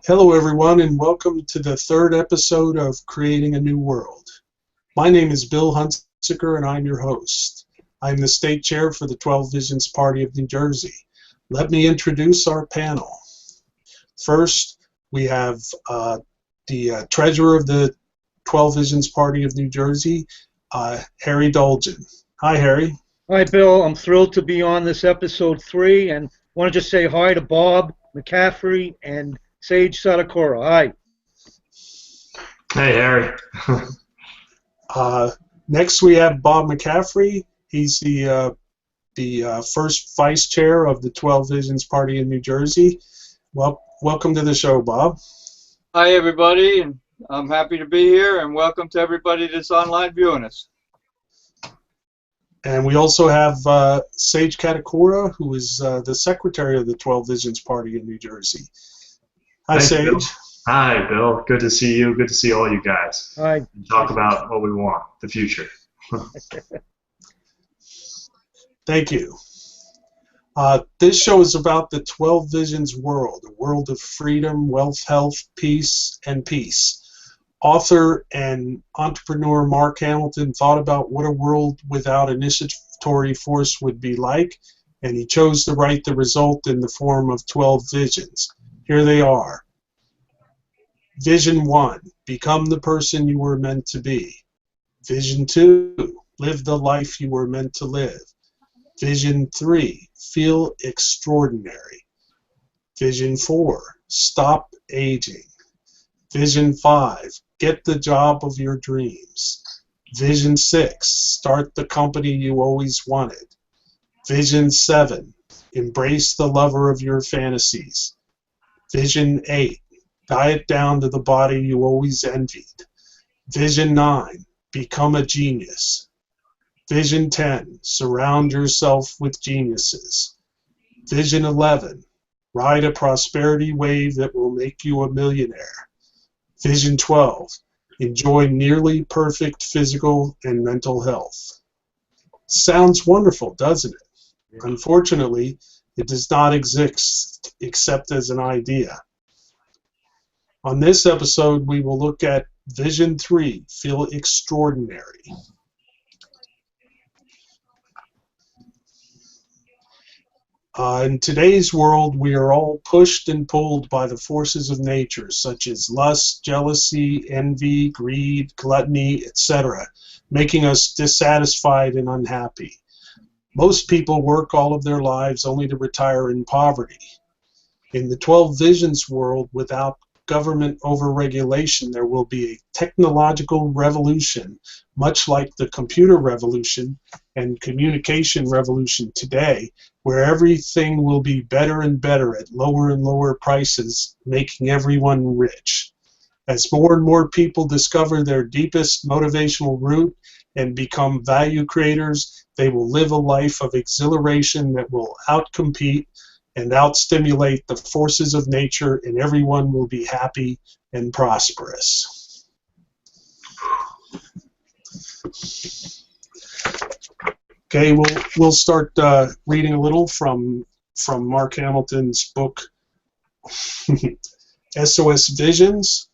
Hello, everyone, and welcome to the third episode of Creating a New World. My name is Bill Hunsicker, and I'm your host. I'm the state chair for the 12 Visions Party of New Jersey. Let me introduce our panel. First, we have the treasurer of the 12 Visions Party of New Jersey, Harry Dolgen. Hi, Harry. Hi, Bill. I'm thrilled to be on this episode 3, and want to just say hi to Bob McCaffrey and Sage Sadakura. Hi. Hey, Harry. Next, we have Bob McCaffrey. He's the first vice chair of the 12 Visions Party in New Jersey. Well, welcome to the show, Bob. Hi, everybody, and I'm happy to be here, and welcome to everybody that's online viewing us. And we also have Sage Katakura, who is the secretary of the 12 Visions Party in New Jersey. Hi, Thanks, Sage. Bill. Hi, Bill. Good to see you. Good to see all you guys. Hi. And talk about what we want, the future. Thank you. This show is about the 12 Visions world, a world of freedom, wealth, health, peace, and peace. Author and entrepreneur Mark Hamilton thought about what a world without initiatory force would be like, and he chose to write the result in the form of 12 visions. Here they are. Vision 1, become the person you were meant to be. Vision 2, live the life you were meant to live. Vision 3, feel extraordinary. Vision 4, stop aging. Vision 5, get the job of your dreams. Vision 6, start the company you always wanted. Vision 7, embrace the lover of your fantasies. Vision 8, diet down to the body you always envied. Vision 9, become a genius. Vision 10, surround yourself with geniuses. Vision 11, ride a prosperity wave that will make you a millionaire. Vision 12, enjoy nearly perfect physical and mental health. Sounds wonderful, doesn't it? Yeah. Unfortunately, it does not exist except as an idea. On this episode, we will look at Vision 3, feel extraordinary. In today's world, we are all pushed and pulled by the forces of nature, such as lust, jealousy, envy, greed, gluttony, etc., making us dissatisfied and unhappy. Most people work all of their lives only to retire in poverty. In the 12 Visions world, without government overregulation, there will be a technological revolution, much like the computer revolution and communication revolution today, where everything will be better and better at lower and lower prices, making everyone rich. As more and more people discover their deepest motivational root and become value creators, they will live a life of exhilaration that will outcompete and outstimulate the forces of nature, and everyone will be happy and prosperous. Okay, we'll start reading a little from Mark Hamilton's book, SOS Visions,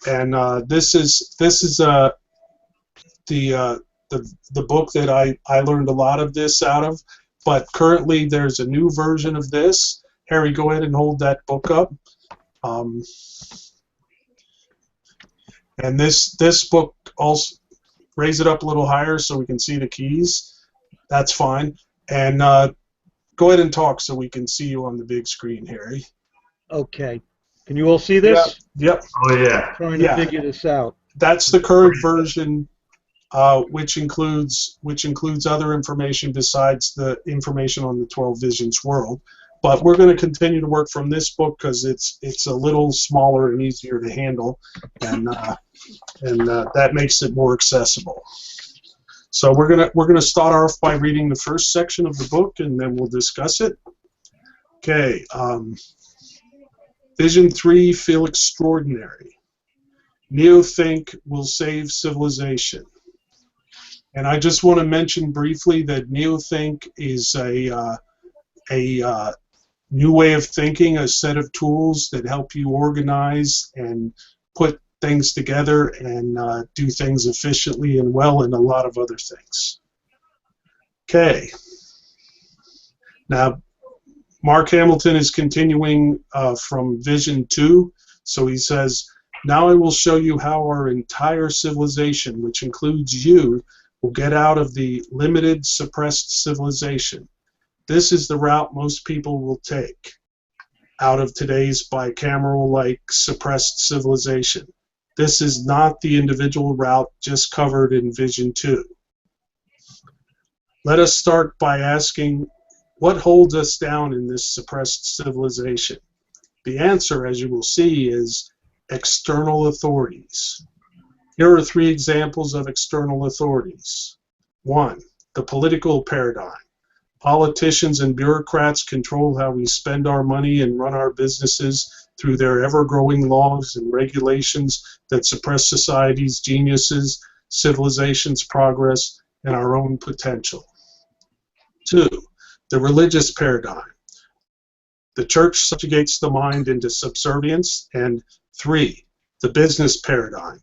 and this is the book that I learned a lot of this out of. But currently, there's a new version of this. Harry, go ahead and hold that book up. And this book also, raise it up a little higher so we can see the keys. That's fine. And go ahead and talk so we can see you on the big screen, Harry. Okay. Can you all see this? Yep. Oh, yeah. Trying to figure this out. That's the current version. Which includes other information besides the information on the 12 Visions world. But we're going to continue to work from this book because it's a little smaller and easier to handle, and that makes it more accessible. So we're gonna start off by reading the first section of the book, and then we'll discuss it. Okay. Vision 3, feel extraordinary. Neothink will save civilization. And I just want to mention briefly that Neothink is a new way of thinking, a set of tools that help you organize and put things together and do things efficiently and well, and a lot of other things. Okay. Now, Mark Hamilton is continuing from Vision 2. So he says, now I will show you how our entire civilization, which includes you, will get out of the limited, suppressed civilization. This is the route most people will take out of today's bicameral-like suppressed civilization. This is not the individual route just covered in Vision 2. Let us start by asking, what holds us down in this suppressed civilization? The answer, as you will see, is external authorities. Here are 3 examples of external authorities. 1, the political paradigm. Politicians and bureaucrats control how we spend our money and run our businesses through their ever-growing laws and regulations that suppress society's geniuses, civilization's progress, and our own potential. 2, the religious paradigm. The church subjugates the mind into subservience. And 3, the business paradigm.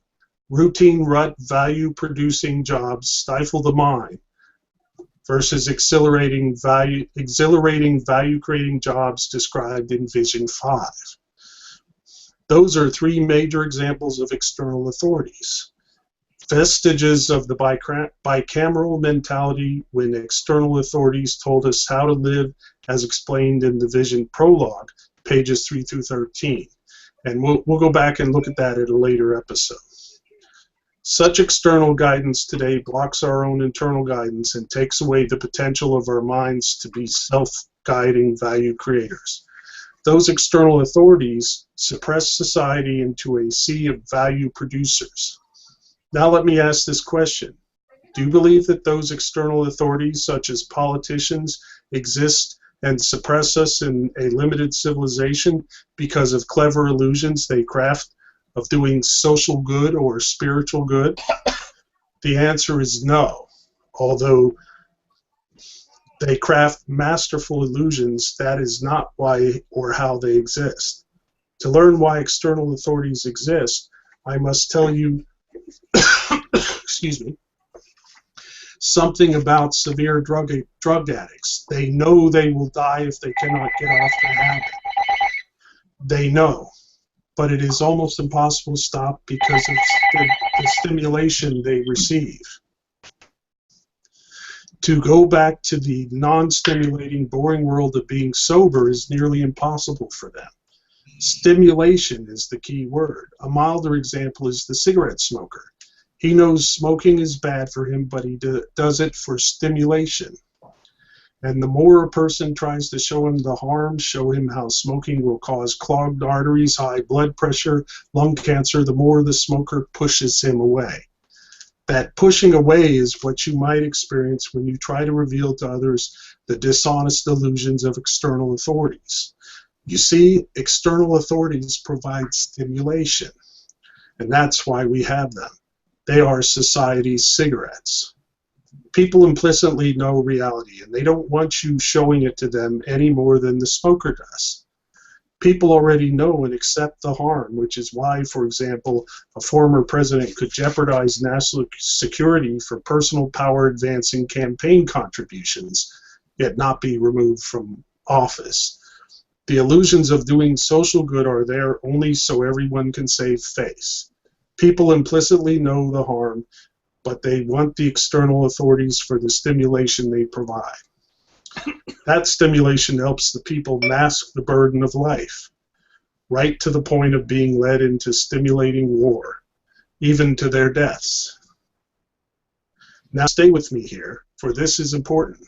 Routine rut value-producing jobs stifle the mind versus exhilarating value-creating jobs described in Vision 5. Those are 3 major examples of external authorities. Vestiges of the bicameral mentality when external authorities told us how to live, as explained in the Vision prologue, pages 3 through 13. And we'll go back and look at that at a later episode. Such external guidance today blocks our own internal guidance and takes away the potential of our minds to be self-guiding value creators. Those external authorities suppress society into a sea of value producers. Now let me ask this question. Do you believe that those external authorities, such as politicians, exist and suppress us in a limited civilization because of clever illusions they craft of doing social good or spiritual good? The answer is no, although they craft masterful illusions, that is not why or how they exist. To learn why external authorities exist, I must tell you excuse me, something about severe drug addicts. They know they will die if they cannot get off the habit. They know, but it is almost impossible to stop because of the stimulation they receive. To go back to the non-stimulating, boring world of being sober is nearly impossible for them. Stimulation is the key word. A milder example is the cigarette smoker. He knows smoking is bad for him, but he does it for stimulation. And the more a person tries to show him the harm, show him how smoking will cause clogged arteries, high blood pressure, lung cancer, the more the smoker pushes him away. That pushing away is what you might experience when you try to reveal to others the dishonest illusions of external authorities. You see, external authorities provide stimulation, and that's why we have them. They are society's cigarettes. People implicitly know reality, and they don't want you showing it to them any more than the smoker does. People already know and accept the harm, which is why, for example, a former president could jeopardize national security for personal power-advancing campaign contributions, yet not be removed from office. The illusions of doing social good are there only so everyone can save face. People implicitly know the harm, but they want the external authorities for the stimulation they provide. That stimulation helps the people mask the burden of life, right to the point of being led into stimulating war, even to their deaths. Now stay with me here, for this is important.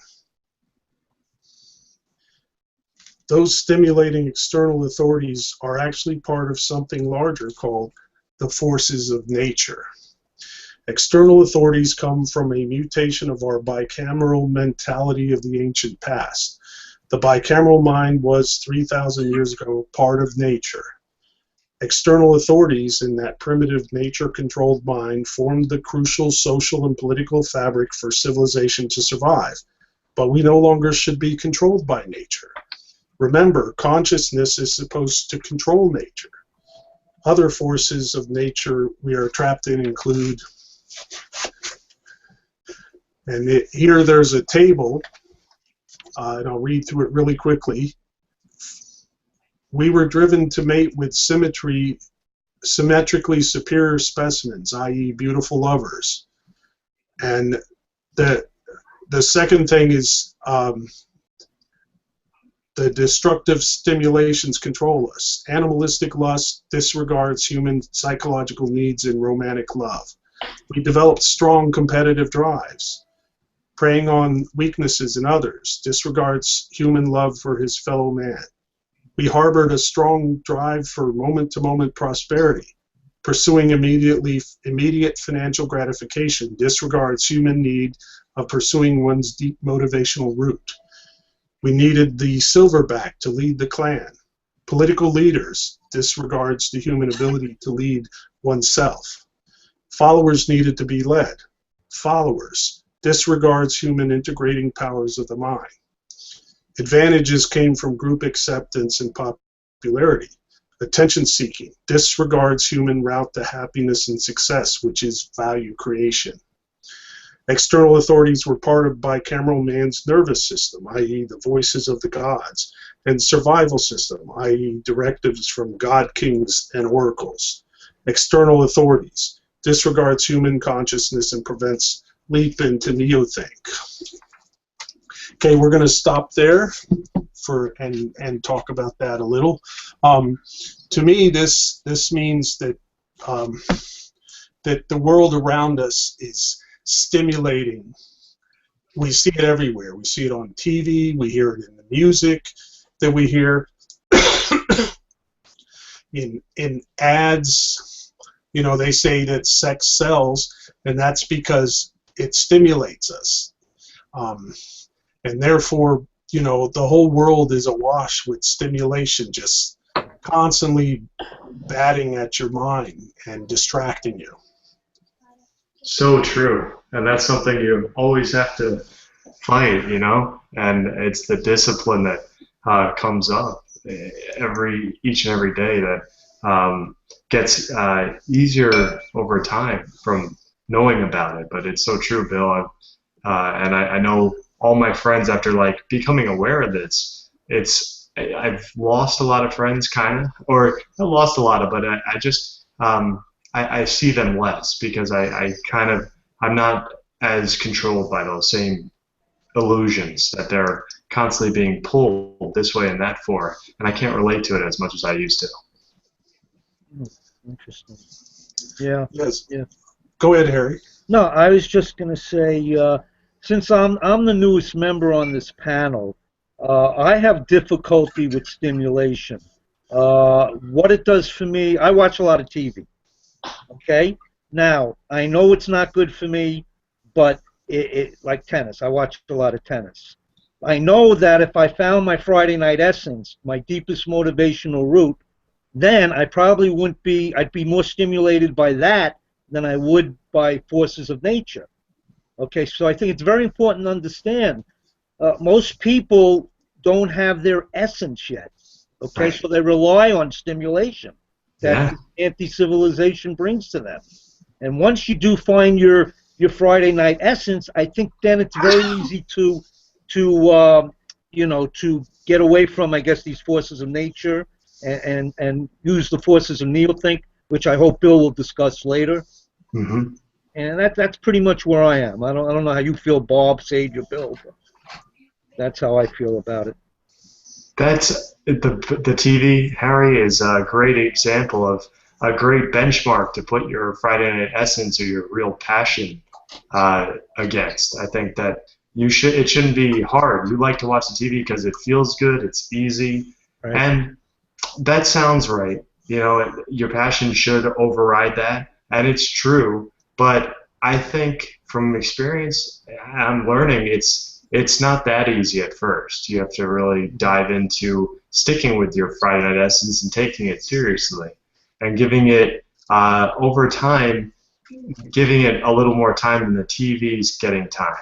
Those stimulating external authorities are actually part of something larger called the forces of nature. External authorities come from a mutation of our bicameral mentality of the ancient past. The bicameral mind was 3,000 years ago part of nature. External authorities in that primitive nature-controlled mind formed the crucial social and political fabric for civilization to survive. But we no longer should be controlled by nature. Remember, consciousness is supposed to control nature. Other forces of nature we are trapped in include, and here there's a table, and I'll read through it really quickly. We were driven to mate with symmetrically superior specimens, i.e. beautiful lovers. And the second thing is the destructive stimulations control us. Animalistic lust disregards human psychological needs in romantic love. We developed strong competitive drives. Preying on weaknesses in others disregards human love for his fellow man. We harbored a strong drive for moment-to-moment prosperity. Pursuing immediate financial gratification disregards human need of pursuing one's deep motivational root. We needed the silverback to lead the clan. Political leaders disregards the human ability to lead oneself. Followers needed to be led. Followers disregards human integrating powers of the mind. Advantages came from group acceptance and popularity. Attention-seeking disregards human route to happiness and success, which is value creation. External authorities were part of bicameral man's nervous system, i.e. the voices of the gods, and survival system, i.e. directives from god kings and oracles. External authorities disregards human consciousness and prevents leap into neothink. Okay, we're going to stop there and talk about that a little. To me, this means that that the world around us is stimulating. We see it everywhere. We see it on TV. We hear it in the music that we hear, in ads. You know, they say that sex sells, and that's because it stimulates us. And therefore, you know, the whole world is awash with stimulation, just constantly batting at your mind and distracting you. So true, and that's something you always have to fight, you know. And it's the discipline that comes up each and every day that gets easier over time from knowing about it. But it's so true, Bill. And I know all my friends, after like becoming aware of this, I've lost a lot of friends, kind of, or not lost a lot of, but I just I see them less because I'm not as controlled by those same illusions that they're constantly being pulled this way and that for, and I can't relate to it as much as I used to. Interesting. Yeah. Yes. Yeah. Go ahead, Harry. No, I was just going to say, since I'm the newest member on this panel, I have difficulty with stimulation. What it does for me, I watch a lot of TV. Okay? Now, I know it's not good for me, but like tennis, I watch a lot of tennis. I know that if I found my Friday night essence, my deepest motivational root, then I probably wouldn't be, I'd be more stimulated by that than I would by forces of nature. Okay, so I think it's very important to understand most people don't have their essence yet. Okay, Right. so they rely on stimulation that anti-civilization brings to them. And once you do find your Friday night essence, I think then it's very easy to you know, to get away from, I guess, these forces of nature and use the forces of neothink, which I hope Bill will discuss later. Mm-hmm. And that's pretty much where I am. I don't know how you feel, Bob, Sage, or Bill, but that's how I feel about it. That's the TV, Harry, is a great example of a great benchmark to put your Friday night essence or your real passion against. I think that it shouldn't be hard. You like to watch the TV because it feels good, it's easy, Right. and that sounds right. You know, your passion should override that, and it's true. But I think from experience, I'm learning it's not that easy at first. You have to really dive into sticking with your Friday night essence and taking it seriously, and giving it over time, giving it a little more time than the TV's getting time.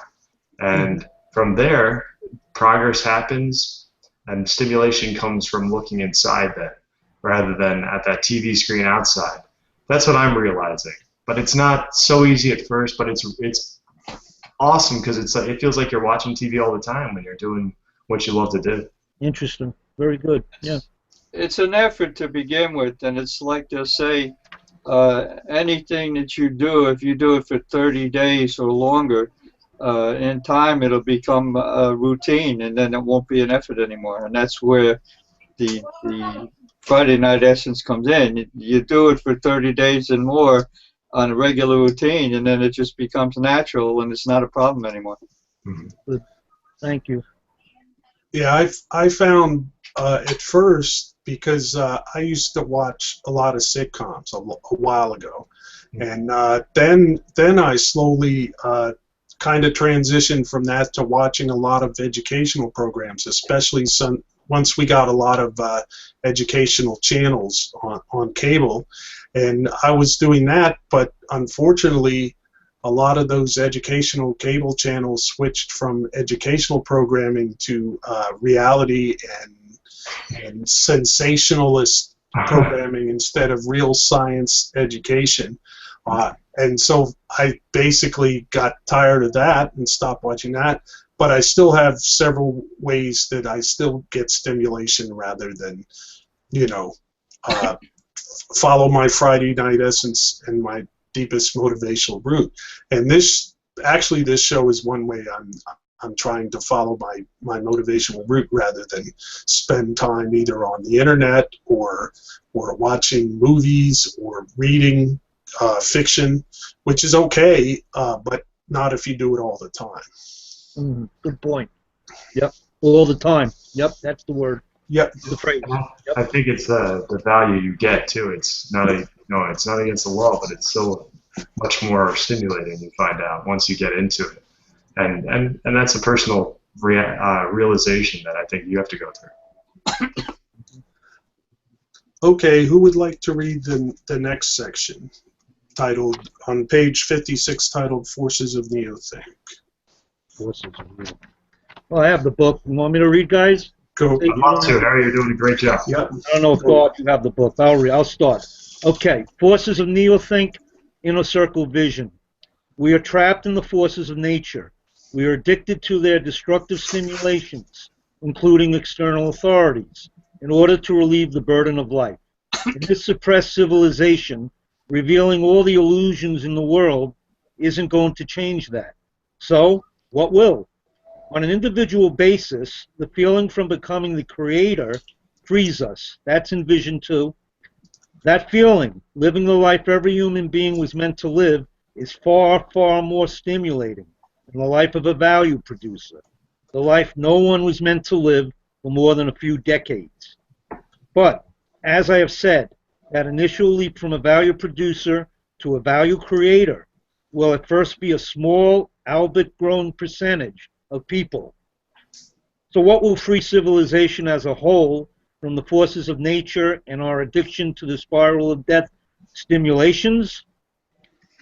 And from there, progress happens. and stimulation comes from looking inside that rather than at that TV screen outside. That's what I'm realizing. But it's not so easy at first, but it's awesome because it feels like you're watching TV all the time when you're doing what you love to do. Interesting. Very good. Yeah. It's an effort to begin with, and it's like they'll say, anything that you do, if you do it for 30 days or longer, in time it'll become a routine, and then it won't be an effort anymore. And that's where the Friday Night Essence comes in. You do it for 30 days and more on a regular routine, and then it just becomes natural, and it's not a problem anymore. Good. Thank you. Yeah, I found at first, because I used to watch a lot of sitcoms a while ago, and then I slowly kind of transitioned from that to watching a lot of educational programs, especially once we got a lot of educational channels on cable, and I was doing that, but unfortunately a lot of those educational cable channels switched from educational programming to reality and sensationalist programming instead of real science education. And so I basically got tired of that and stopped watching that. But I still have several ways that I still get stimulation rather than, follow my Friday Night Essence and my deepest motivational route. And this show is one way I'm trying to follow my motivational route rather than spend time either on the internet or watching movies or reading fiction, which is okay, but not if you do it all the time. Good point. Yep, all the time. Yep, that's the word. Yep. The phrase. Yep. I think it's the value you get too. It's not it's not against the law, but it's still much more stimulating. You find out once you get into it, and that's a personal realization that I think you have to go through. Okay, who would like to read the next section, titled on page 56, titled "Forces of Neothink"? Forces of Neothink. Well, I have the book. You want me to read, guys? Go. I'd love to, Harry. You're doing a great job. Yep. I don't know if Bob, you have the book. I'll start. Okay, Forces of Neothink, Inner Circle Vision. We are trapped in the forces of nature. We are addicted to their destructive stimulations, including external authorities, in order to relieve the burden of life. In this suppressed civilization, revealing all the illusions in the world isn't going to change that. So, what will? On an individual basis, the feeling from becoming the creator frees us. That's in Vision 2. That feeling, living the life every human being was meant to live, is far, far more stimulating than the life of a value producer, the life no one was meant to live for more than a few decades. But, as I have said, that initial leap from a value producer to a value creator will at first be a small, albeit growing percentage of people. So what will free civilization as a whole from the forces of nature and our addiction to the spiral of death stimulations?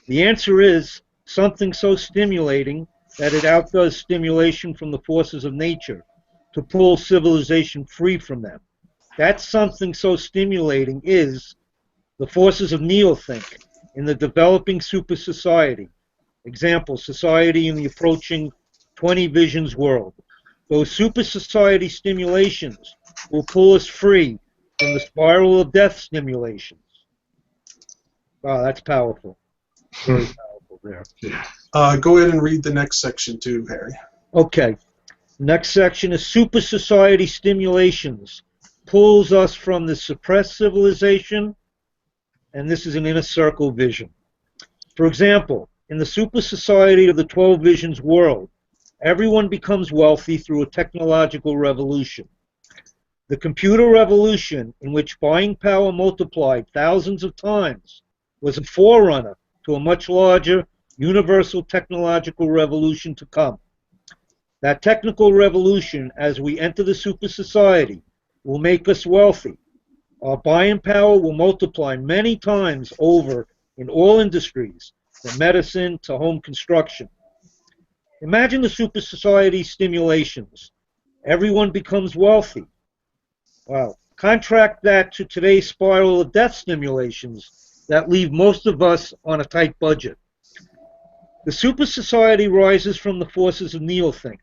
The answer is something so stimulating that it outdoes stimulation from the forces of nature to pull civilization free from them. That something so stimulating is the forces of neothink in the developing super society. Example, society in the approaching 20 visions world. Those super society stimulations will pull us free from the spiral of death stimulations. Wow, that's powerful. Very powerful there. Go ahead and read the next section too, Harry. Okay. Next section is super society stimulations. Pulls us from the suppressed civilization, and this is an inner circle vision. For example, in the super society of the 12 visions world, everyone becomes wealthy through a technological revolution. The computer revolution, in which buying power multiplied thousands of times, was a forerunner to a much larger universal technological revolution to come. That technical revolution, as we enter the super society, will make us wealthy. Our buying power will multiply many times over in all industries, from medicine to home construction. Imagine the super society stimulations. Everyone becomes wealthy. Wow. Contract that to today's spiral of death stimulations that leave most of us on a tight budget. The super society rises from the forces of neothink.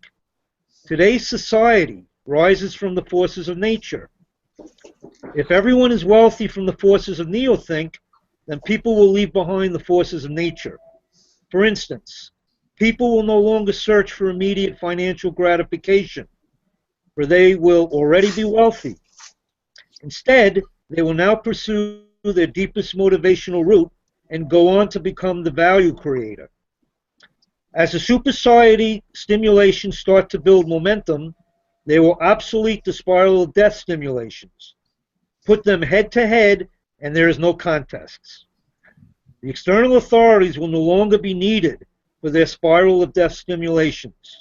Today's society rises from the forces of nature. If everyone is wealthy from the forces of neothink, then people will leave behind the forces of nature. For instance, people will no longer search for immediate financial gratification, for they will already be wealthy. Instead, they will now pursue their deepest motivational route and go on to become the value creator. As the super society stimulations start to build momentum, they will obsolete the spiral of death stimulations, put them head to head, and there is no contests. The external authorities will no longer be needed for their spiral of death stimulations.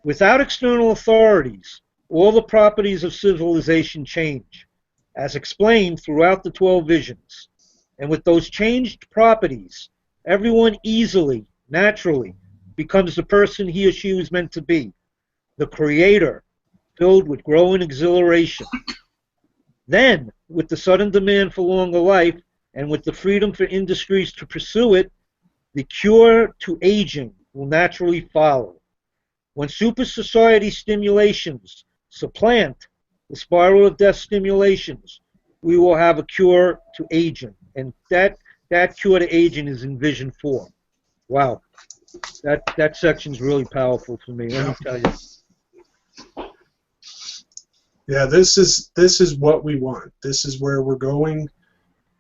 Without external authorities, all the properties of civilization change, as explained throughout the 12 visions. And with those changed properties, everyone easily, naturally, becomes the person he or she was meant to be, the creator, filled with growing exhilaration. Then, with the sudden demand for longer life, and with the freedom for industries to pursue it, the cure to aging will naturally follow. When super society stimulations supplant the spiral of death stimulations, we will have a cure to aging. And that cure to aging is in Vision 4. Wow. That section's really powerful for me, let me tell you. Yeah, this is what we want. This is where we're going.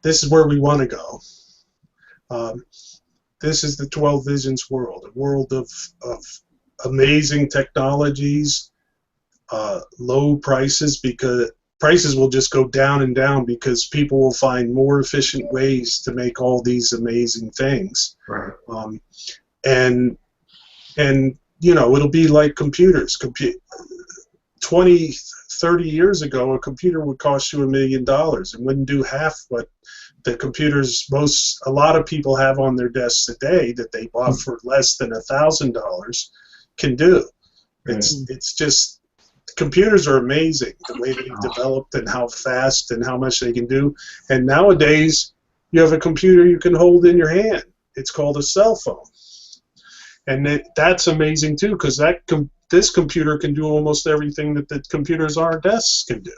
This is where we want to go. This is the 12 Visions world, a world of amazing technologies, low prices, because prices will just go down and down because people will find more efficient ways to make all these amazing things. Right. And you know, it'll be like computers. 20, 30 years ago, a computer would cost you $1 million and wouldn't do half what the computers a lot of people have on their desks today that they bought for less than $1,000 can do. It's just, computers are amazing, the way they've developed and how fast and how much they can do. And nowadays, you have a computer you can hold in your hand. It's called a cell phone. And that's amazing too, because this computer can do almost everything that the computers on our desks can do.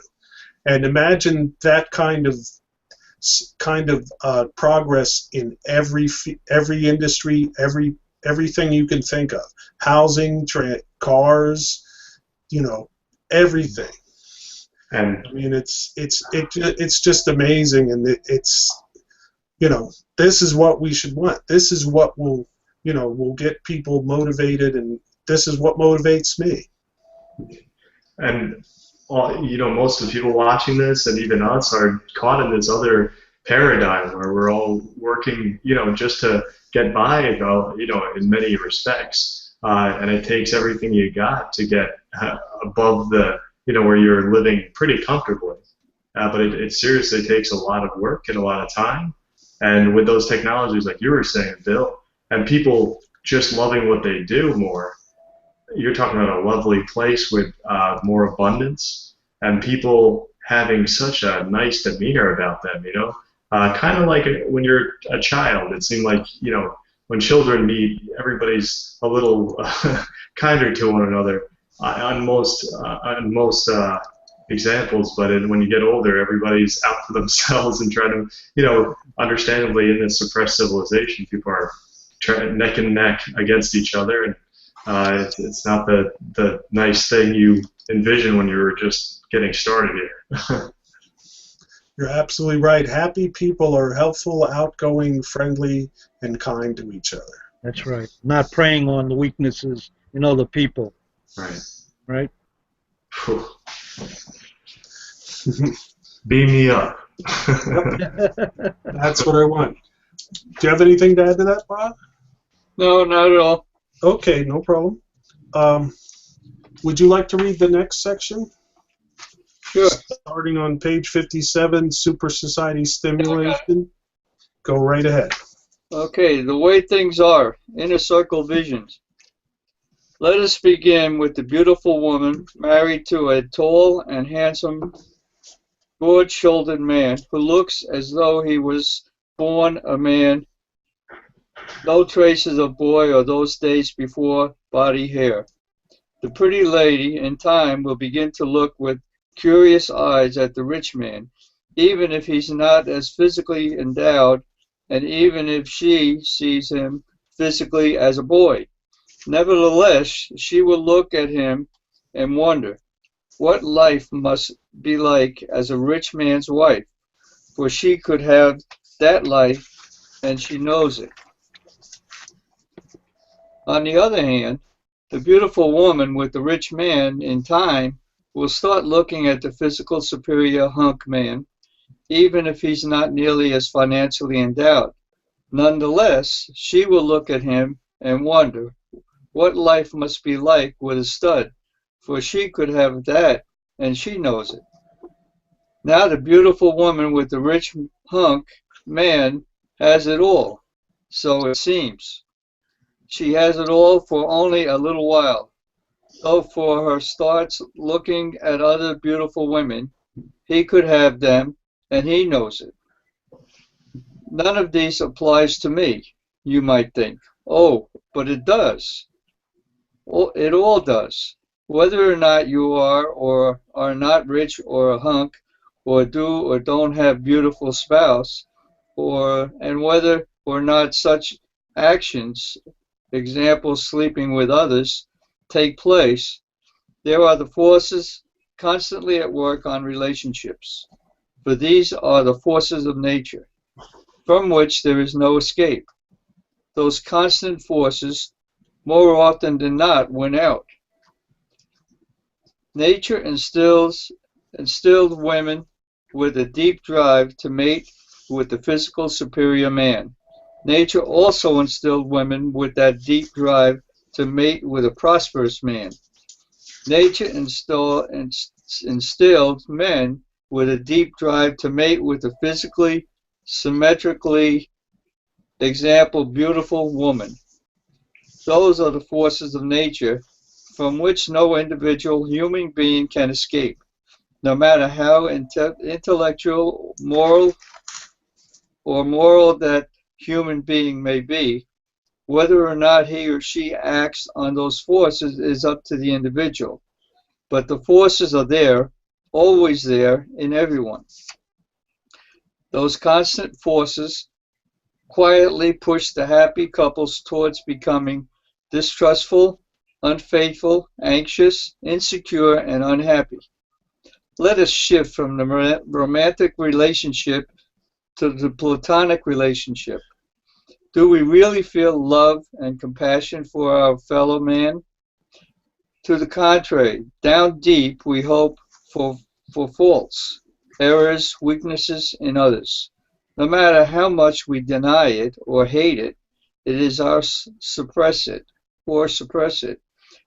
And imagine that kind of progress in every industry, everything you can think of, housing, cars, you know, everything. And I mean, it's just amazing, and it's, you know, this is what we should want. This is what will get people motivated, and this is what motivates me. And you know, most of the people watching this, and even us, are caught in this other paradigm where we're all working, you know, just to get by, you know, in many respects. And it takes everything you got to get above the, you know, where you're living pretty comfortably. But it seriously takes a lot of work and a lot of time. And with those technologies, like you were saying, Bill, and people just loving what they do more, you're talking about a lovely place with more abundance, and people having such a nice demeanor about them, you know, kind of like when you're a child. It seemed like, you know, when children meet, everybody's a little kinder to one another on most examples. But when you get older, everybody's out for themselves and trying to, you know, understandably, in this suppressed civilization, people are trying neck and neck against each other, and it's not the nice thing you envision when you were just getting started here. You're absolutely right. Happy people are helpful, outgoing, friendly, and kind to each other. That's right. Not preying on the weaknesses in other people. Right. Right? Beam me up. That's what I want. Do you have anything to add to that, Bob? No, not at all. Okay, no problem. Would you like to read the next section? Sure. Starting on page 57, Super Society Stimulation. Go right ahead. Okay, the way things are, Inner Circle Visions. Let us begin with the beautiful woman married to a tall and handsome, broad-shouldered man who looks as though he was born a man, no traces of boy or those days before body hair. The pretty lady, in time, will begin to look with curious eyes at the rich man, even if he's not as physically endowed, and even if she sees him physically as a boy. Nevertheless, she will look at him and wonder what life must be like as a rich man's wife, for she could have that life, and she knows it. On the other hand, the beautiful woman with the rich man, in time, will start looking at the physical superior hunk man, even if he's not nearly as financially endowed. Nonetheless, she will look at him and wonder what life must be like with a stud, for she could have that, and she knows it. Now the beautiful woman with the rich hunk man has it all, so it seems. She has it all for only a little while. So for her starts looking at other beautiful women, he could have them, and he knows it. None of these applies to me, you might think. Oh, but it does. It all does. Whether or not you are or are not rich or a hunk, or do or don't have beautiful spouse, and whether or not such actions, example sleeping with others, take place, there are the forces constantly at work on relationships. For these are the forces of nature, from which there is no escape. Those constant forces, more often than not, win out. Nature instilled women with a deep drive to mate with the physical superior man. Nature also instilled women with that deep drive to mate with a prosperous man. Nature instilled men with a deep drive to mate with a physically, symmetrically, example, beautiful woman. Those are the forces of nature from which no individual human being can escape, no matter how intellectual, moral that human being may be. Whether or not he or she acts on those forces is up to the individual. But the forces are there, always there, in everyone. Those constant forces quietly push the happy couples towards becoming distrustful, unfaithful, anxious, insecure, and unhappy. Let us shift from the romantic relationship to the platonic relationship. Do we really feel love and compassion for our fellow man? To the contrary, down deep we hope for faults, errors, weaknesses in others. No matter how much we deny it or hate it, it is our suppress it.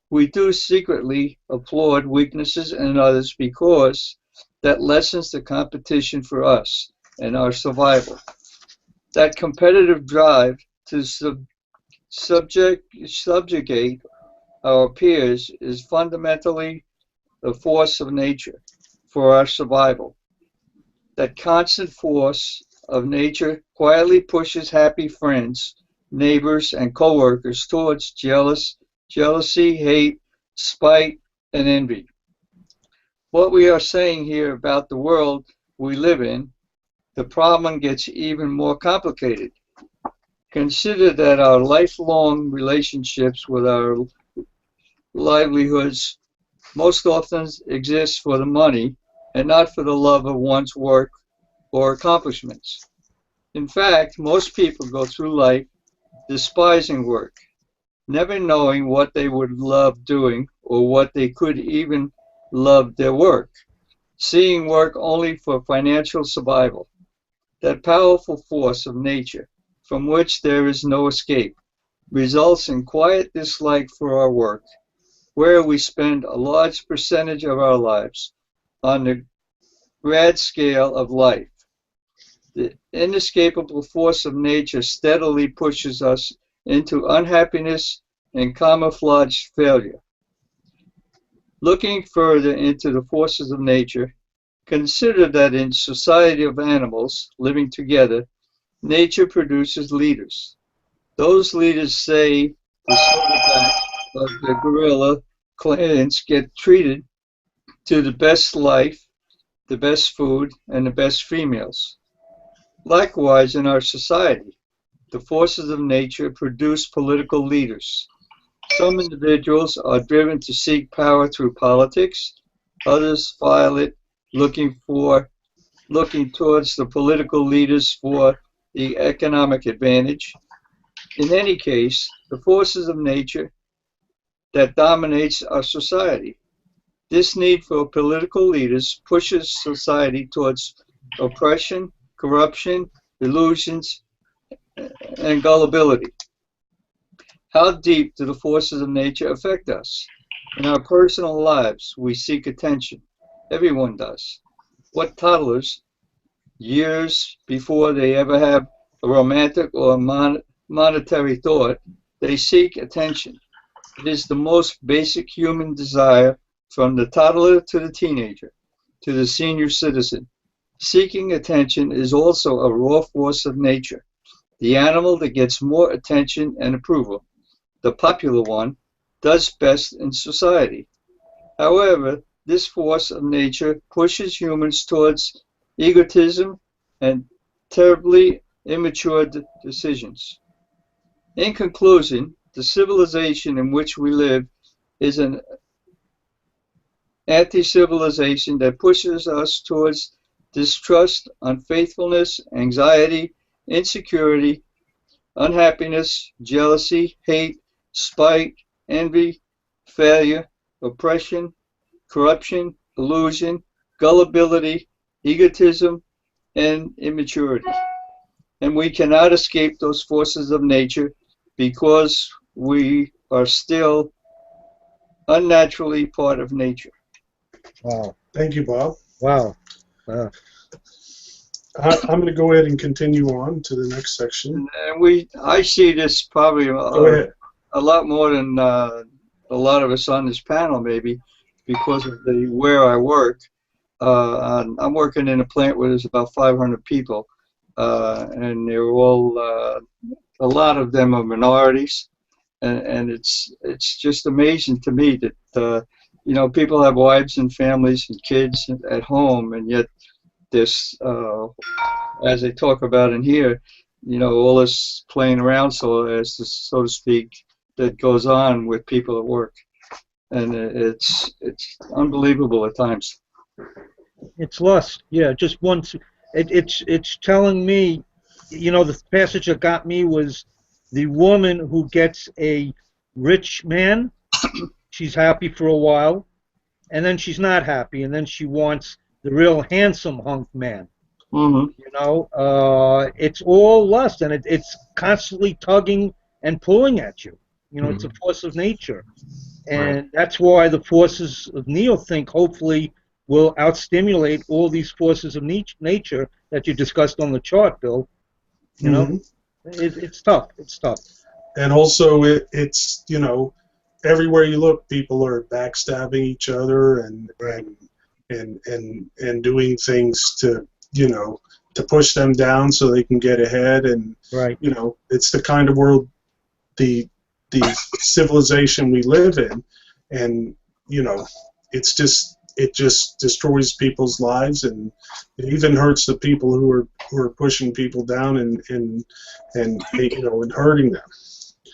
We do secretly applaud weaknesses in others because that lessens the competition for us and our survival. That competitive drive to subjugate our peers is fundamentally the force of nature for our survival. That constant force of nature quietly pushes happy friends, neighbors, and co-workers towards jealousy, hate, spite, and envy. What we are saying here about the world we live in, the problem gets even more complicated. Consider that our lifelong relationships with our livelihoods most often exist for the money and not for the love of one's work or accomplishments. In fact, most people go through life despising work, never knowing what they would love doing or what they could even love their work, seeing work only for financial survival. That powerful force of nature, from which there is no escape, results in quiet dislike for our work, where we spend a large percentage of our lives on the grand scale of life. The inescapable force of nature steadily pushes us into unhappiness, and camouflaged failure. Looking further into the forces of nature, consider that in society of animals living together, nature produces leaders. Those leaders say the silverback of the gorilla clans get treated to the best life, the best food, and the best females. Likewise, in our society, the forces of nature produce political leaders. Some individuals are driven to seek power through politics, others file it looking towards the political leaders for the economic advantage. In any case, the forces of nature that dominates our society. This need for political leaders pushes society towards oppression, corruption, illusions, and gullibility. How deep do the forces of nature affect us? In our personal lives, we seek attention. Everyone does. What toddlers, years before they ever have a romantic or monetary thought, they seek attention. It is the most basic human desire from the toddler to the teenager, to the senior citizen. Seeking attention is also a raw force of nature, the animal that gets more attention and approval. The popular one does best in society. However, this force of nature pushes humans towards egotism and terribly immature decisions. In conclusion, the civilization in which we live is an anti-civilization that pushes us towards distrust, unfaithfulness, anxiety, insecurity, unhappiness, jealousy, hate, spite, envy, failure, oppression, corruption, illusion, gullibility, egotism, and immaturity. And we cannot escape those forces of nature because we are still unnaturally part of nature. Wow. Thank you, Bob. Wow. I'm going to go ahead and continue on to the next section. And I see this probably Go ahead. a lot more than a lot of us on this panel, maybe, because of where I work. I'm working in a plant where there's about 500 people, and they're all a lot of them are minorities, and it's just amazing to me that people have wives and families and kids at home, and yet this, as they talk about in here, all this playing around, so to speak, that goes on with people at work, and it's unbelievable at times. It's lust. Yeah, just once. It's telling me, the passage that got me was the woman who gets a rich man, she's happy for a while, and then she's not happy, and then she wants the real handsome hunk man. Mm-hmm. It's all lust, and it's constantly tugging and pulling at you. It's a force of nature, and that's why the forces of neothink hopefully will outstimulate all these forces of nature that you discussed on the chart, Bill. It's tough. It's tough. And also, it's everywhere you look, people are backstabbing each other and doing things to to push them down so they can get ahead. And right. It's the kind of world, the civilization we live in, and it just destroys people's lives, and it even hurts the people who are pushing people down and hurting them.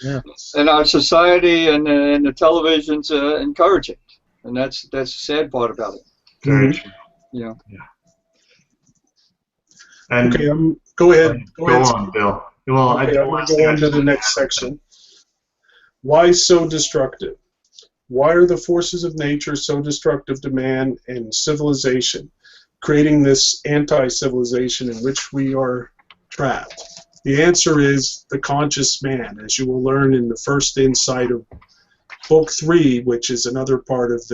Yeah. And our society and the television's encouraging, and that's the sad part about it. Very true. Yeah. And okay, go ahead. Go on, Bill. Well, okay, I'm going to go on to the next section. Why so destructive? Why are the forces of nature so destructive to man and civilization, creating this anti-civilization in which we are trapped? The answer is the conscious man, as you will learn in the first insight of Book 3, which is another part of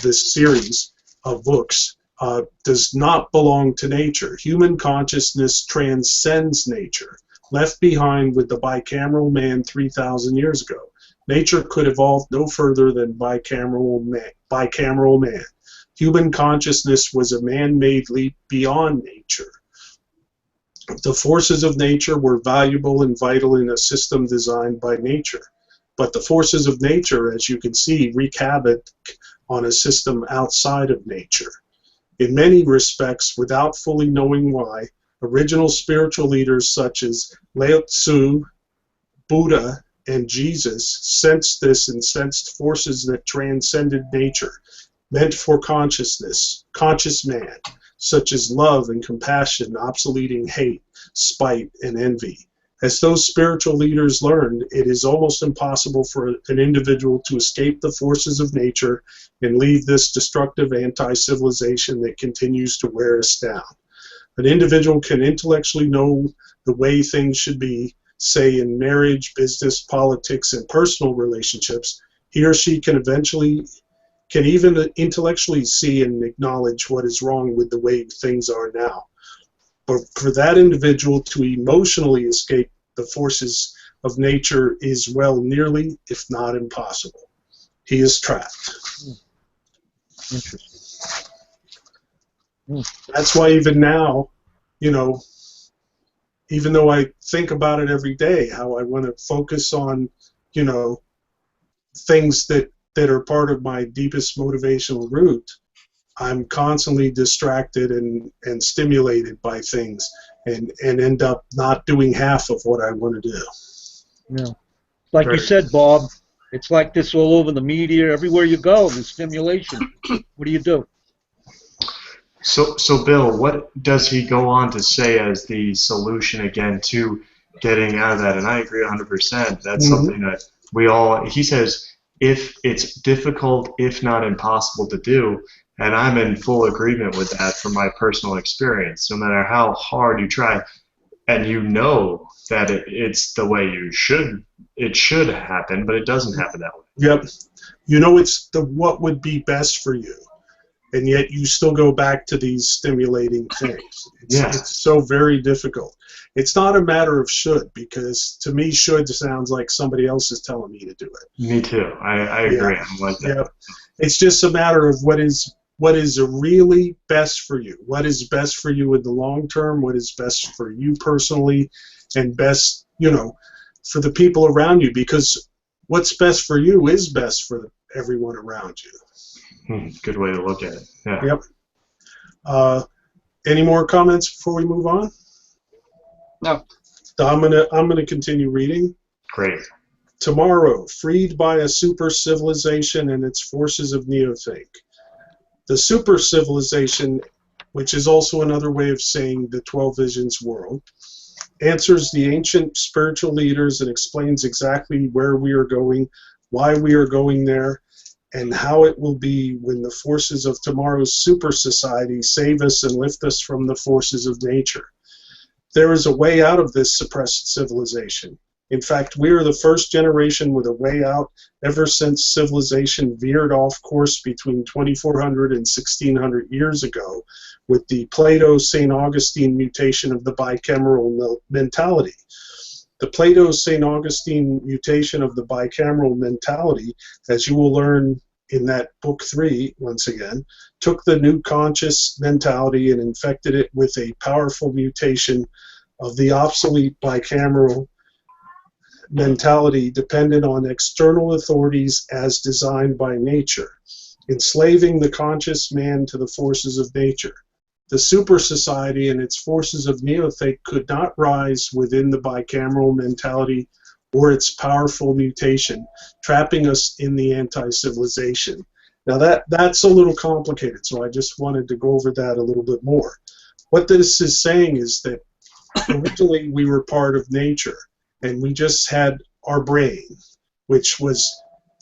this series of books, does not belong to nature. Human consciousness transcends nature. left behind with the bicameral man 3,000 years ago. Nature could evolve no further than bicameral man. Human consciousness was a man-made leap beyond nature. The forces of nature were valuable and vital in a system designed by nature. But the forces of nature, as you can see, wreak havoc on a system outside of nature. In many respects, without fully knowing why, original spiritual leaders such as Lao Tzu, Buddha, and Jesus sensed this and sensed forces that transcended nature, meant for consciousness, conscious man, such as love and compassion, obsoleting hate, spite, and envy. As those spiritual leaders learned, it is almost impossible for an individual to escape the forces of nature and leave this destructive anti-civilization that continues to wear us down. An individual can intellectually know the way things should be, say in marriage, business, politics, and personal relationships. He or she can even intellectually see and acknowledge what is wrong with the way things are now. But for that individual to emotionally escape the forces of nature is, well, nearly, if not impossible. He is trapped. Interesting. That's why even now, you know, even though I think about it every day, how I want to focus on, you know, things that are part of my deepest motivational root, I'm constantly distracted and stimulated by things and end up not doing half of what I want to do. Yeah. Like you said, Bob, it's like this all over the media. Everywhere you go, there's stimulation. What do you do? So Bill, what does he go on to say as the solution again to getting out of that? And I agree 100%. That's something that we all, he says, if it's difficult, if not impossible to do, and I'm in full agreement with that from my personal experience. No matter how hard you try, and you know that it's the way it should happen, but it doesn't happen that way. Yep. You know it's what would be best for you, and yet you still go back to these stimulating things. It's so very difficult. It's not a matter of should, because to me should sounds like somebody else is telling me to do it. Me too. I agree. I'm like that. Yeah. It's just a matter of what is really best for you. What is best for you in the long term? What is best for you personally, and best, you know, for the people around you? Because what's best for you is best for everyone around you. Good way to look at it. Yeah. Yep. Any more comments before we move on? No. I'm gonna continue reading. Great. Tomorrow, freed by a super civilization and its forces of neothink. The super civilization, which is also another way of saying the 12 Visions world, answers the ancient spiritual leaders and explains exactly where we are going, why we are going there, and how it will be when the forces of tomorrow's super society save us and lift us from the forces of nature. There is a way out of this suppressed civilization. In fact, we are the first generation with a way out ever since civilization veered off course between 2400 and 1600 years ago with the Plato-St. Augustine mutation of the bicameral mentality. The Plato-St. Augustine mutation of the bicameral mentality, as you will learn in that book 3, once again, took the new conscious mentality and infected it with a powerful mutation of the obsolete bicameral mentality dependent on external authorities as designed by nature, enslaving the conscious man to the forces of nature. The super society and its forces of neothink could not rise within the bicameral mentality or its powerful mutation, trapping us in the anti-civilization. Now that's a little complicated, so I just wanted to go over that a little bit more. What this is saying is that originally we were part of nature, and we just had our brain, which was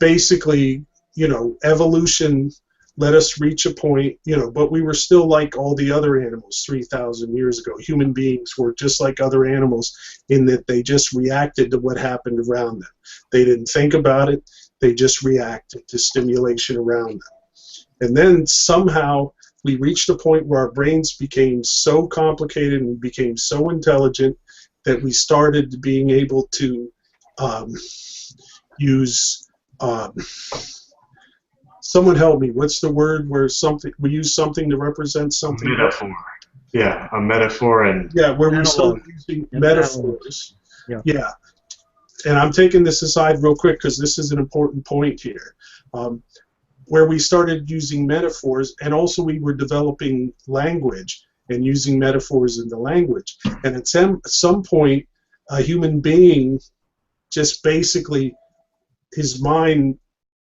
basically, you know, evolution let us reach a point, you know, but we were still like all the other animals 3,000 years ago. Human beings were just like other animals in that they just reacted to what happened around them. They didn't think about it. They just reacted to stimulation around them. And then somehow we reached a point where our brains became so complicated and we became so intelligent that we started being able to use. Someone help me. What's the word where we use something to represent something? Metaphor. Yeah, a metaphor and yeah, where we start using metaphors. Yeah. Yeah. And I'm taking this aside real quick because this is an important point here. Where we started using metaphors, and also we were developing language and using metaphors in the language. And at some point, a human being just basically, his mind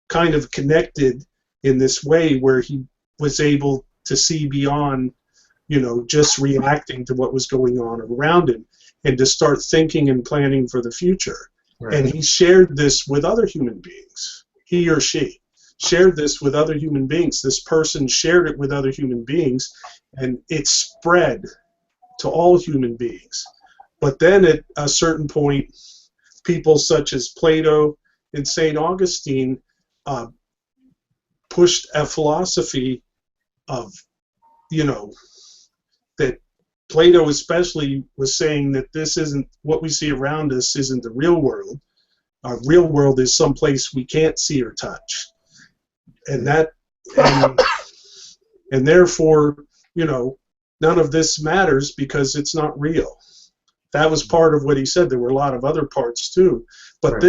kind of connected in this way where he was able to see beyond, just reacting to what was going on around him and to start thinking and planning for the future. right. And he shared this with other human beings. He or she shared this with other human beings. This person shared it with other human beings, and it spread to all human beings. But then at a certain point, people such as Plato and St. Augustine pushed a philosophy of, that Plato especially was saying that this isn't what we see around us, isn't the real world. Our real world is someplace we can't see or touch. And and therefore, none of this matters because it's not real. That was part of what he said. There were a lot of other parts too. But Right.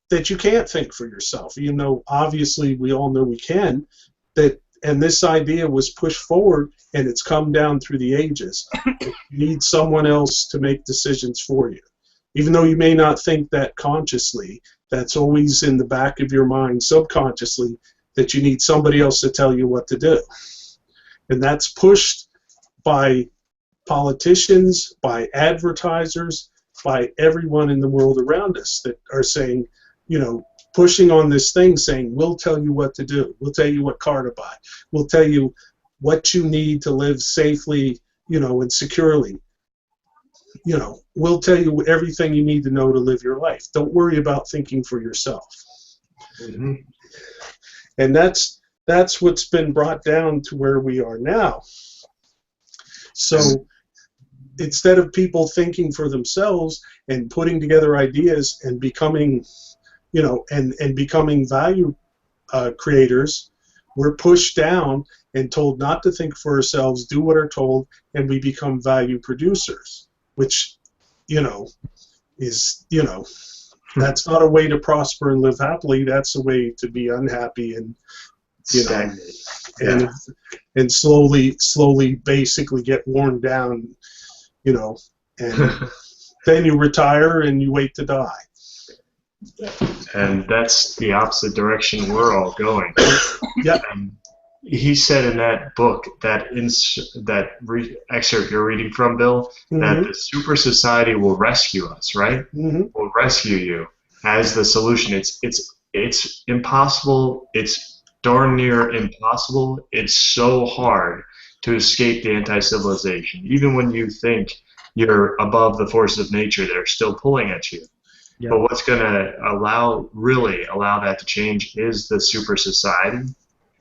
that you can't think for yourself, even though obviously we all know we can, and this idea was pushed forward, and it's come down through the ages. You need someone else to make decisions for you. Even though you may not think that consciously, that's always in the back of your mind subconsciously, that you need somebody else to tell you what to do. And that's pushed by politicians, by advertisers, by everyone in the world around us that are saying, pushing on this thing, saying, we'll tell you what to do. We'll tell you what car to buy. We'll tell you what you need to live safely, and securely. We'll tell you everything you need to know to live your life. Don't worry about thinking for yourself. Mm-hmm. And that's what's been brought down to where we are now. So instead of people thinking for themselves and putting together ideas and becoming, and becoming value creators, we're pushed down and told not to think for ourselves, do what we're told, and we become value producers, which, is, that's not a way to prosper and live happily. That's a way to be unhappy and, Stagnant. and slowly basically get worn down, and then you retire and you wait to die. And that's the opposite direction we're all going. Yeah. He said in that book, that excerpt you're reading from, Bill, that the super society will rescue us, right? Mm-hmm. Will rescue you as the solution. It's impossible. It's darn near impossible. It's so hard to escape the anti-civilization. Even when you think you're above the forces of nature, they're still pulling at you. Yeah. But what's going to really allow that to change is the super society.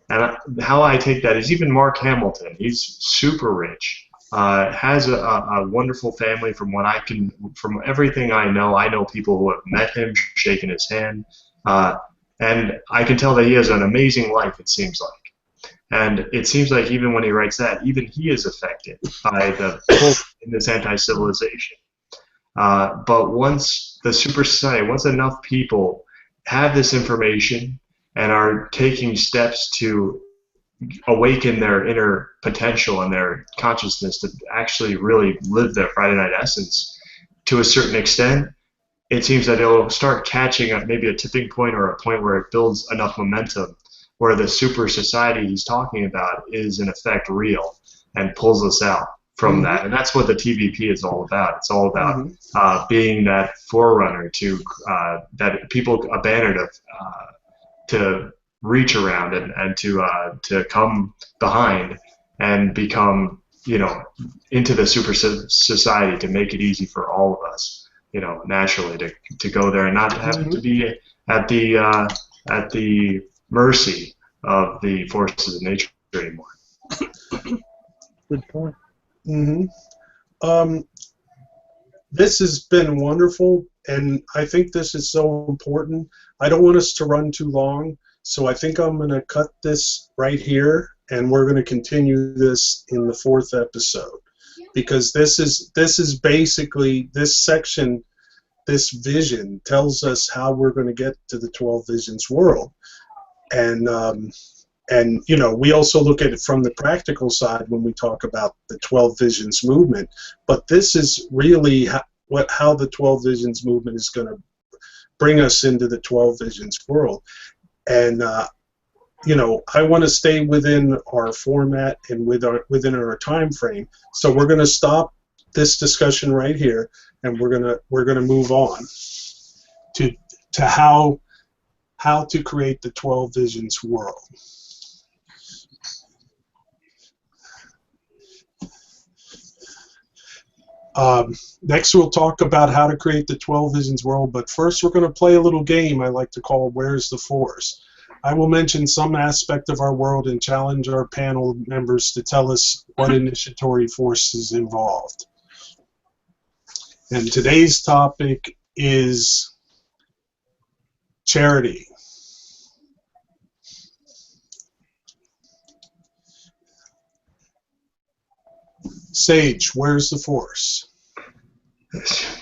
And how I take that is even Mark Hamilton, he's super rich, has a wonderful family. From everything I know people who have met him, shaken his hand, and I can tell that he has an amazing life, it seems like. And it seems like even when he writes that, even he is affected by the pull in this anti-civilization. But once the super society, once enough people have this information and are taking steps to awaken their inner potential and their consciousness to actually really live their Friday night essence to a certain extent, it seems that it'll start catching up, maybe a tipping point or a point where it builds enough momentum where the super society he's talking about is in effect real and pulls us out from that. And that's what the TVP is all about. It's all about being that forerunner to that people, a banner to reach around and to come behind and become, into the super society to make it easy for all of us, naturally to go there and not have to be at the mercy of the forces of nature anymore. Good point. Mm-hmm. This has been wonderful, and I think this is so important. I don't want us to run too long, so I think I'm going to cut this right here, and we're going to continue this in the 4th episode, because this is basically, this section, this vision tells us how we're going to get to the 12 visions world. And you know, we also look at it from the practical side when we talk about the 12 Visions movement. But this is really how the 12 Visions movement is going to bring us into the 12 Visions world. And you know, I want to stay within our format and within our time frame. So we're going to stop this discussion right here, and we're gonna move on to how to create the 12 Visions world. Next we'll talk about how to create the 12 Visions world, but first we're going to play a little game I like to call Where's the Force? I will mention some aspect of our world and challenge our panel members to tell us what initiatory force is involved. And today's topic is charity. Sage, where's the force?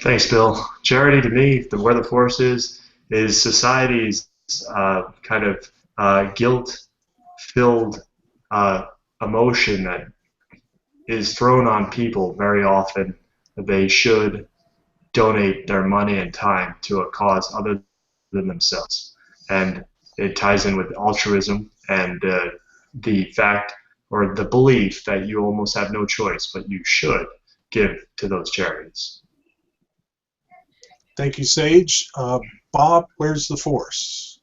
Thanks, Bill. Charity, to me, where the force is society's kind of guilt-filled emotion that is thrown on people very often that they should donate their money and time to a cause other than themselves. And it ties in with altruism and the fact or the belief that you almost have no choice, but you should give to those charities. Thank you, Sage. Bob, where's the force?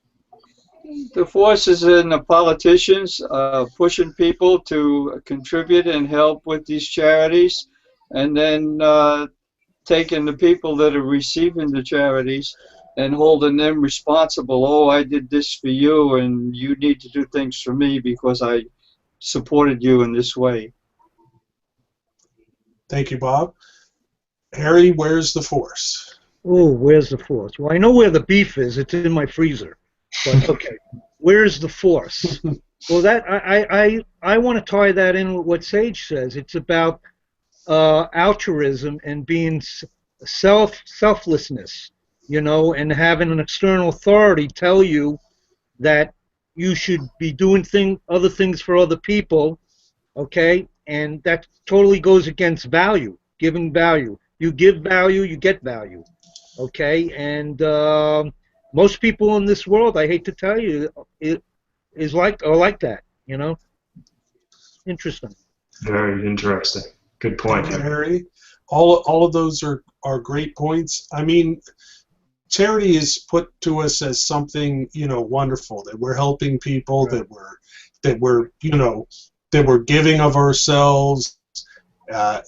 The force is in the politicians pushing people to contribute and help with these charities, and then taking the people that are receiving the charities and holding them responsible. Oh, I did this for you, and you need to do things for me because I supported you in this way. Thank you, Bob. Harry, where's the force? Oh, where's the force? Well, I know where the beef is. It's in my freezer. But okay, where's the force? Well, that I want to tie that in with what Sage says. It's about altruism and being selflessness, you know, and having an external authority tell you that you should be doing other things for other people, okay? And that totally goes against value, giving value. You give value, you get value, okay? And most people in this world, I hate to tell you, are like that, you know? Interesting. Very interesting. Good point. Thank you, Harry. All of those are great points. I mean, charity is put to us as something, you know, wonderful, that we're helping people, right, that we're giving of ourselves.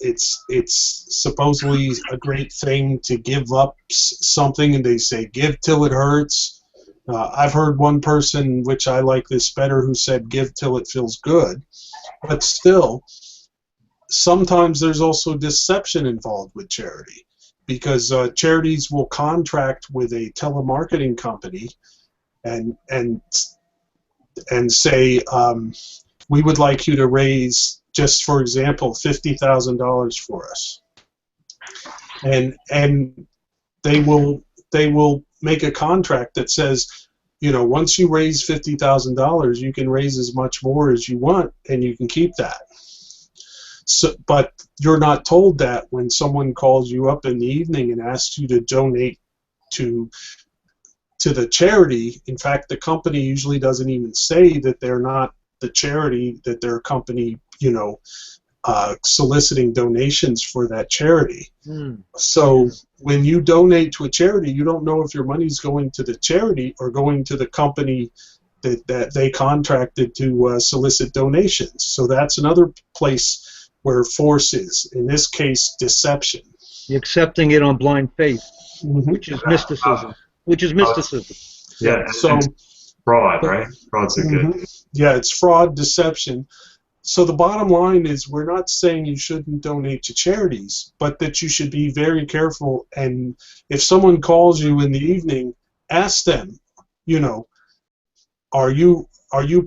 It's supposedly a great thing to give up something, and they say give till it hurts. I've heard one person, which I like this better, who said give till it feels good. But still, sometimes there's also deception involved with charity, because charities will contract with a telemarketing company and say, we would like you to raise, just for example, $50,000 for us, and they will make a contract that says, you know, once you raise $50,000, you can raise as much more as you want, and you can keep that. So, but you're not told that when someone calls you up in the evening and asks you to donate to the charity. In fact, the company usually doesn't even say that they're not the charity, that they're a company, you know, soliciting donations for that charity. So when you donate to a charity, you don't know if your money's going to the charity or going to the company that they contracted to solicit donations. So that's another place where force is. In this case, deception. You're accepting it on blind faith, which is mysticism. Yeah, so fraud, right? Fraud's a good. Yeah, it's fraud, deception. So the bottom line is we're not saying you shouldn't donate to charities, but that you should be very careful. And if someone calls you in the evening, ask them, you know, are you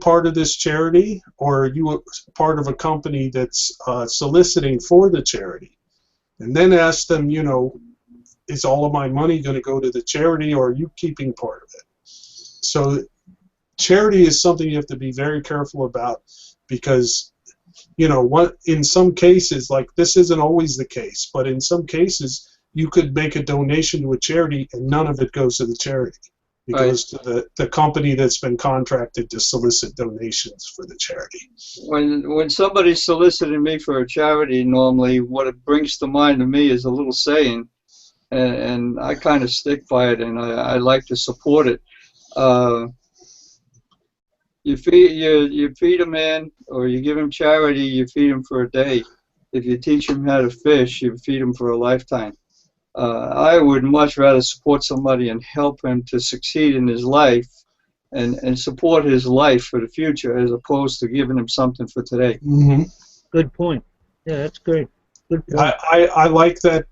part of this charity, or are you part of a company that's soliciting for the charity? And then ask them, you know, is all of my money going to go to the charity, or are you keeping part of it? So charity is something you have to be very careful about, because, you know, what in some cases, like this isn't always the case, but in some cases you could make a donation to a charity and none of it goes to the charity. It goes to the company that's been contracted to solicit donations for the charity. When somebody's soliciting me for a charity, normally what it brings to mind to me is a little saying, and I kind of stick by it, and I like to support it. You feed a man, or you give him charity, you feed him for a day. If you teach him how to fish, you feed him for a lifetime. I would much rather support somebody and help him to succeed in his life, and support his life for the future, as opposed to giving him something for today. Mm-hmm. Good point. Yeah, that's great. Good point. I like that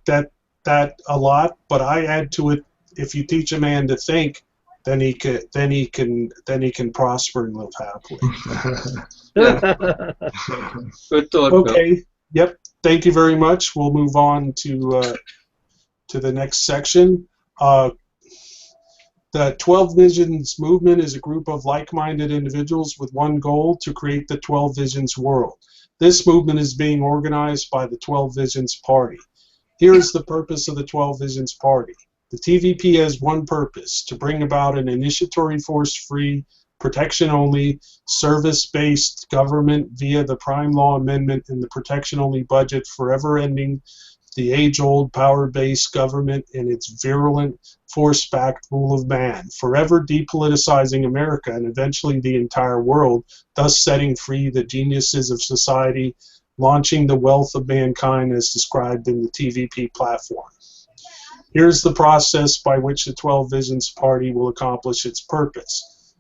a lot, but I add to it: if you teach a man to think, then he can prosper and live happily. Good thought. Okay. Bill. Yep. Thank you very much. We'll move on to the next section. The 12 Visions movement is a group of like-minded individuals with one goal: to create the 12 Visions world. This movement is being organized by the 12 Visions Party. Here is the purpose of the 12 Visions Party. The TVP has one purpose: to bring about an initiatory force-free, protection-only, service-based government via the Prime Law Amendment and the protection-only budget, forever ending the age-old power-based government and its virulent, force-backed rule of man, forever depoliticizing America and eventually the entire world, thus setting free the geniuses of society, launching the wealth of mankind as described in the TVP platform. Here's the process by which the 12 Visions Party will accomplish its purpose.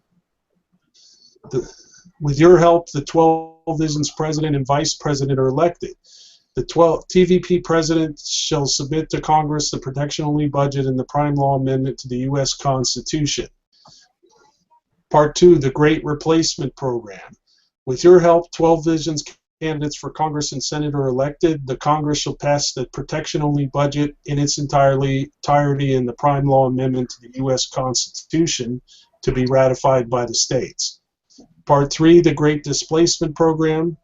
With your help, the 12 Visions President and Vice President are elected. The TVP President shall submit to Congress the protection-only budget and the Prime Law Amendment to the U.S. Constitution. Part 2, the Great Replacement Program. With your help, 12 Visions candidates for Congress and Senate are elected. The Congress shall pass the protection-only budget in its entirety and the Prime Law Amendment to the U.S. Constitution to be ratified by the states. Part 3, the Great Displacement Program.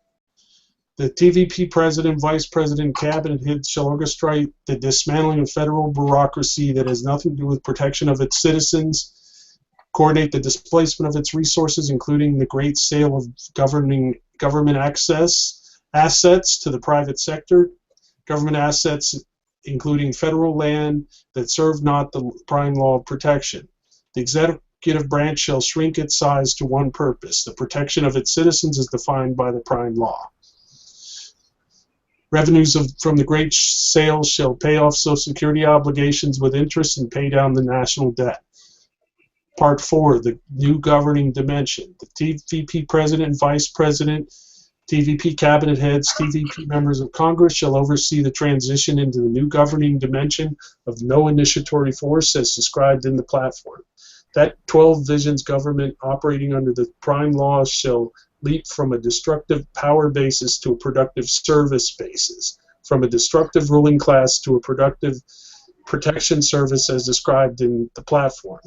The TVP President, Vice President, Cabinet heads shall orchestrate the dismantling of federal bureaucracy that has nothing to do with protection of its citizens, coordinate the displacement of its resources, including the great sale of government assets to the private sector, government assets including federal land that serve not the prime law of protection. The executive branch shall shrink its size to one purpose: the protection of its citizens as defined by the prime law. Revenues from the great sales shall pay off Social Security obligations with interest and pay down the national debt. Part 4, the new governing dimension. The TVP President and Vice President, TVP Cabinet heads, TVP members of Congress shall oversee the transition into the new governing dimension of no initiatory force as described in the platform. That 12 Visions government operating under the prime law shall leap from a destructive power basis to a productive service basis, from a destructive ruling class to a productive protection service as described in the platform.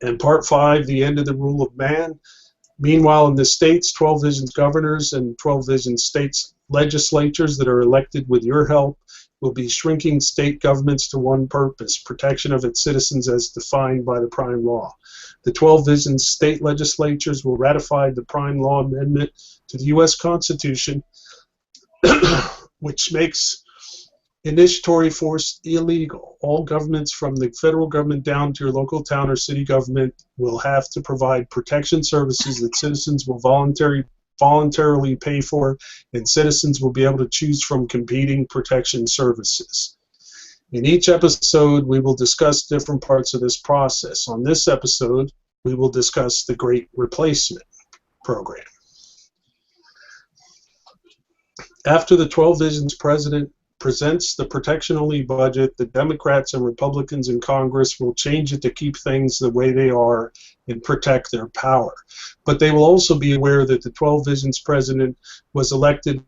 And Part 5, the end of the rule of man. Meanwhile, in the states, 12 Visions governors and 12 Visions states legislatures that are elected with your help will be shrinking state governments to one purpose: protection of its citizens as defined by the prime law. The 12 Visions state legislatures will ratify the Prime Law Amendment to the U.S. Constitution, which makes initiatory force illegal. All governments from the federal government down to your local town or city government will have to provide protection services that citizens will voluntarily pay for, and citizens will be able to choose from competing protection services. In each episode, we will discuss different parts of this process. On this episode, we will discuss the Great Replacement Program. After the 12 Visions president presents the protection-only budget, the Democrats and Republicans in Congress will change it to keep things the way they are and protect their power. But they will also be aware that the 12 Visions president was elected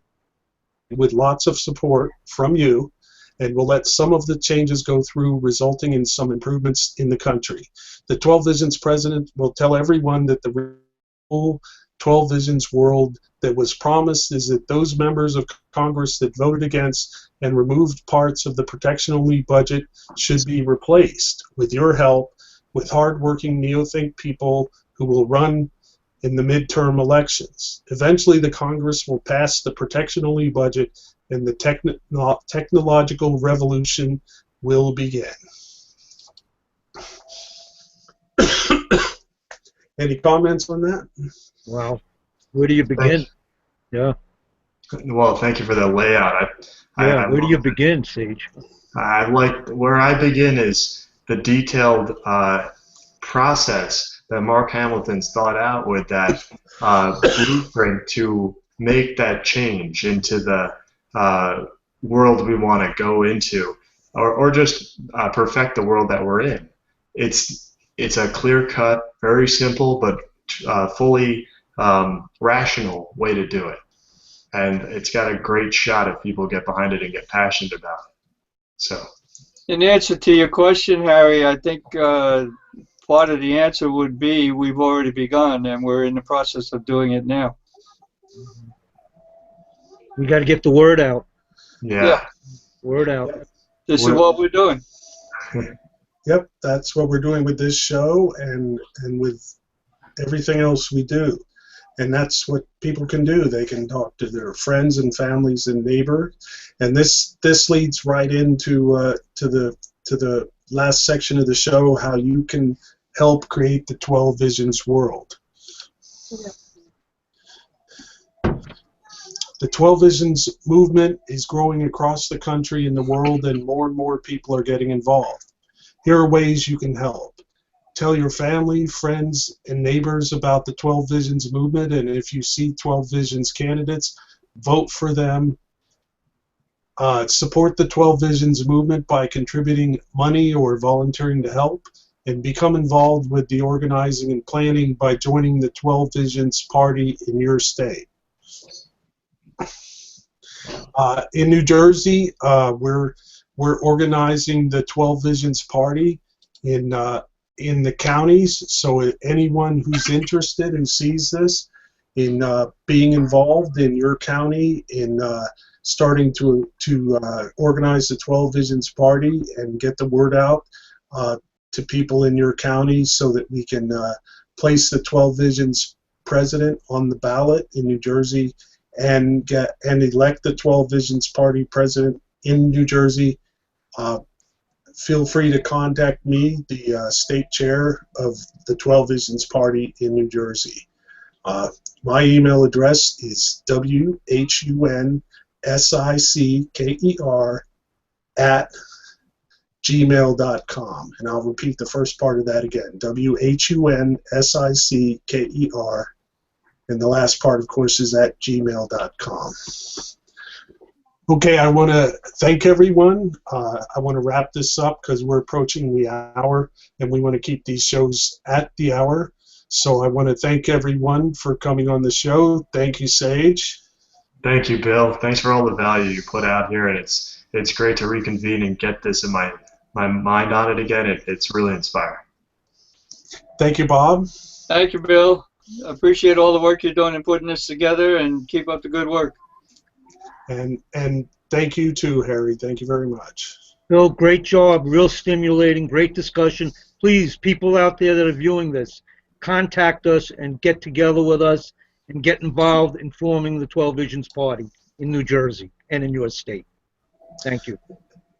with lots of support from you, and will let some of the changes go through, resulting in some improvements in the country. The 12 Visions president will tell everyone that the real 12 Visions world that was promised is that those members of Congress that voted against and removed parts of the protection-only budget should be replaced, with your help, with hard-working neo-think people who will run in the midterm elections. Eventually, the Congress will pass the protection-only budget, and the technological revolution will begin. Any comments on that? Wow. Where do you begin? Yeah. Well, thank you for the layout. Where do you begin, Sage? I like where I begin is the detailed process that Mark Hamilton's thought out with that blueprint to make that change into the world we want to go into, or just perfect the world that we're in. It's a clear-cut, very simple, but fully rational way to do it. And it's got a great shot if people get behind it and get passionate about it. So, in answer to your question, Harry, I think part of the answer would be we've already begun, and we're in the process of doing it now. We got to get the word out. yeah. Word out. This is what we're doing. Yep, that's what we're doing with this show and with everything else we do. And that's what people can do. They can talk to their friends and families and neighbors. And this leads right into to the last section of the show, how you can help create the 12 Visions world. The 12 Visions movement is growing across the country and the world, and more people are getting involved. Here are ways you can help. Tell your family, friends, and neighbors about the 12 Visions movement, and if you see 12 Visions candidates, vote for them. Support the 12 Visions movement by contributing money or volunteering to help, and become involved with the organizing and planning by joining the 12 Visions party in your state. In New Jersey, we're organizing the 12 Visions party in the counties. So anyone who's interested, who sees this, in being involved in your county, in starting to organize the 12 Visions party and get the word out to people in your county, so that we can place the 12 Visions president on the ballot in New Jersey and elect the 12 Visions party president in New Jersey. Feel free to contact me, the state chair of the 12 Visions party in New Jersey. My email address is whunsicker@gmail.com, and I'll repeat the first part of that again, whunsicker, and the last part, of course, is at gmail.com. Okay, I want to thank everyone. I want to wrap this up because we're approaching the hour, and we want to keep these shows at the hour. So I want to thank everyone for coming on the show. Thank you, Sage. Thank you, Bill. Thanks for all the value you put out here, and it's great to reconvene and get this in my mind on it again. It's really inspiring. Thank you, Bob. Thank you, Bill. I appreciate all the work you're doing in putting this together, and keep up the good work. And thank you too, Harry. Thank you very much. Bill, great job. Real stimulating. Great discussion. Please, people out there that are viewing this, contact us and get together with us and get involved in forming the 12 Visions Party in New Jersey and in your state. Thank you.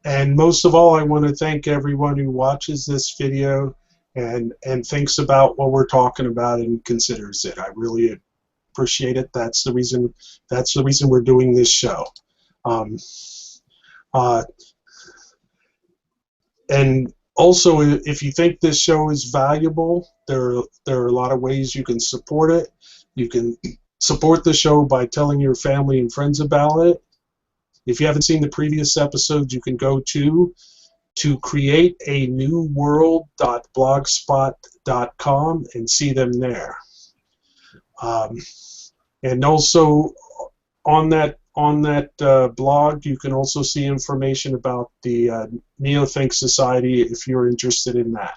And most of all, I want to thank everyone who watches this video and thinks about what we're talking about and considers it. I really appreciate it. That's the reason we're doing this show. And also, if you think this show is valuable, there are a lot of ways you can support it. You can support the show by telling your family and friends about it. If you haven't seen the previous episodes, you can go to createanewworld.blogspot.com and see them there. And also on that blog, you can also see information about the Neothink Society if you're interested in that.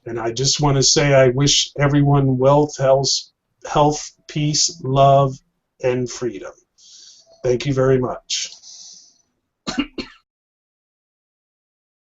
And I just want to say I wish everyone wealth, health, peace, love, and freedom. Thank you very much.